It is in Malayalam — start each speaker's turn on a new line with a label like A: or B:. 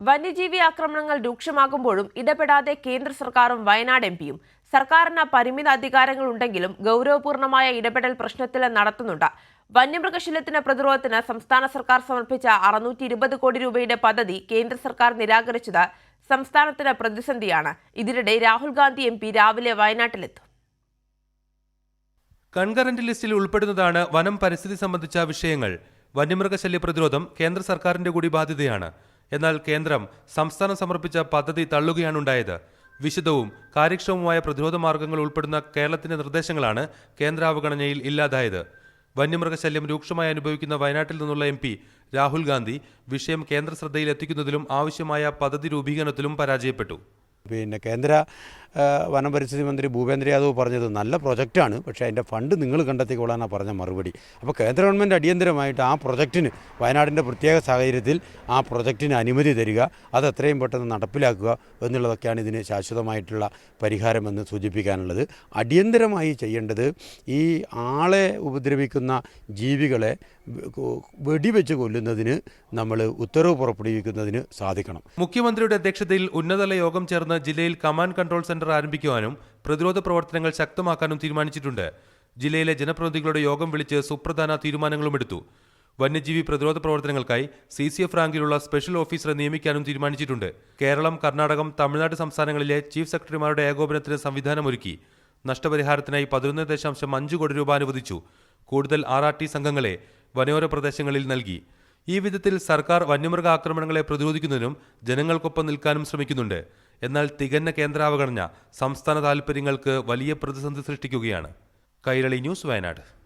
A: വന്യജീവി ആക്രമണങ്ങൾ രൂക്ഷമാകുമ്പോഴും ഇടപെടാതെ കേന്ദ്ര സർക്കാരും വയനാട് എംപിയും സർക്കാരിന് പരിമിത അധികാരങ്ങളുണ്ടെങ്കിലും ഗൗരവപൂർണമായ ഇടപെടൽ പ്രശ്നത്തിൽ നടത്തുന്നുണ്ട്. വന്യമൃഗശല്യത്തിന് പ്രതിരോധത്തിന് സംസ്ഥാന സർക്കാർ സമർപ്പിച്ച 620 കോടി രൂപയുടെ പദ്ധതി കേന്ദ്ര സർക്കാർ നിരാകരിച്ചത് സംസ്ഥാനത്തിന് പ്രതിസന്ധിയാണ്. ഇതിനിടെ രാഹുൽ ഗാന്ധി എം പി രാവിലെ വയനാട്ടിലെത്തും.
B: കൺകറന്റ് ലിസ്റ്റിൽ ഉൾപ്പെടുന്നതാണ് വനം പരിസ്ഥിതി സംബന്ധിച്ച വിഷയങ്ങൾ. വന്യമൃഗശല്യ പ്രതിരോധം കേന്ദ്ര സർക്കാരിന്റെ കൂടി ബാധ്യതയാണ്. എന്നാൽ കേന്ദ്രം സംസ്ഥാനം സമർപ്പിച്ച പദ്ധതി തള്ളുകയാണുണ്ടായത്. വിശദവും കാര്യക്ഷമവുമായ പ്രതിരോധ മാർഗങ്ങൾ ഉൾപ്പെടുന്ന കേരളത്തിന്റെ നിർദ്ദേശങ്ങളാണ് കേന്ദ്ര അവഗണനയിൽ ഇല്ലാതായത്. വന്യമൃഗശല്യം രൂക്ഷമായി അനുഭവിക്കുന്ന വയനാട്ടിൽ നിന്നുള്ള എം പി രാഹുൽ ഗാന്ധി വിഷയം കേന്ദ്ര ശ്രദ്ധയിൽ എത്തിക്കുന്നതിലും ആവശ്യമായ പദ്ധതി രൂപീകരണത്തിലും പരാജയപ്പെട്ടു.
C: കേന്ദ്ര വനം പരിസ്ഥിതി മന്ത്രി ഭൂപേന്ദ്ര യാദവ് പറഞ്ഞത് നല്ല പ്രൊജക്റ്റാണ്, പക്ഷേ അതിൻ്റെ ഫണ്ട് നിങ്ങൾ കണ്ടെത്തിക്കൊള്ളാനാണ് പറഞ്ഞ മറുപടി. അപ്പോൾ കേന്ദ്ര ഗവൺമെൻറ് അടിയന്തരമായിട്ട് ആ പ്രൊജക്റ്റിന്, വയനാടിൻ്റെ പ്രത്യേക സാഹചര്യത്തിൽ ആ പ്രൊജക്റ്റിന് അനുമതി തരിക, അത് എത്രയും പെട്ടെന്ന് നടപ്പിലാക്കുക എന്നുള്ളതൊക്കെയാണ് ഇതിന് ശാശ്വതമായിട്ടുള്ള പരിഹാരമെന്ന് സൂചിപ്പിക്കാനുള്ളത്. അടിയന്തരമായി ചെയ്യേണ്ടത് ഈ ആളെ ഉപദ്രവിക്കുന്ന ജീവികളെ വെടിവെച്ച് കൊല്ലുന്നതിന് നമ്മൾ ഉത്തരവ് പുറപ്പെടുവിക്കുന്നതിന് സാധിക്കണം.
B: മുഖ്യമന്ത്രിയുടെ അധ്യക്ഷതയിൽ ഉന്നതതല യോഗം ചേർന്ന് ജില്ലയിൽ കമാൻഡ് കൺട്രോൾ സെന്റർ ആരംഭിക്കുവാനും പ്രതിരോധ പ്രവർത്തനങ്ങൾ ശക്തമാക്കാനും തീരുമാനിച്ചിട്ടുണ്ട്. ജില്ലയിലെ ജനപ്രതിനിധികളുടെ യോഗം വിളിച്ച് സുപ്രധാന തീരുമാനങ്ങളും എടുത്തു. വന്യജീവി പ്രതിരോധ പ്രവർത്തനങ്ങൾക്കായി CCF റാങ്കിലുള്ള സ്പെഷ്യൽ ഓഫീസറെ നിയമിക്കാനും തീരുമാനിച്ചിട്ടുണ്ട്. കേരളം, കർണാടകം, തമിഴ്നാട് സംസ്ഥാനങ്ങളിലെ ചീഫ് സെക്രട്ടറിമാരുടെ ഏകോപനത്തിന് സംവിധാനമൊരുക്കി. നഷ്ടപരിഹാരത്തിനായി 11.5 കോടി രൂപ അനുവദിച്ചു. കൂടുതൽ RRT സംഘങ്ങളെ വനയോര പ്രദേശങ്ങളിൽ നൽകി. ഈ വിധത്തിൽ സർക്കാർ വന്യമൃഗ ആക്രമണങ്ങളെ പ്രതിരോധിക്കുന്നതിനും ജനങ്ങൾക്കൊപ്പം നിൽക്കാനും ശ്രമിക്കുന്നുണ്ട്. എന്നാൽ തികഞ്ഞ കേന്ദ്രാവഗണന സംസ്ഥാന താൽപര്യങ്ങൾക്ക് വലിയ പ്രതിസന്ധി സൃഷ്ടിക്കുകയാണ്. കൈരളി ന്യൂസ്, വയനാട്.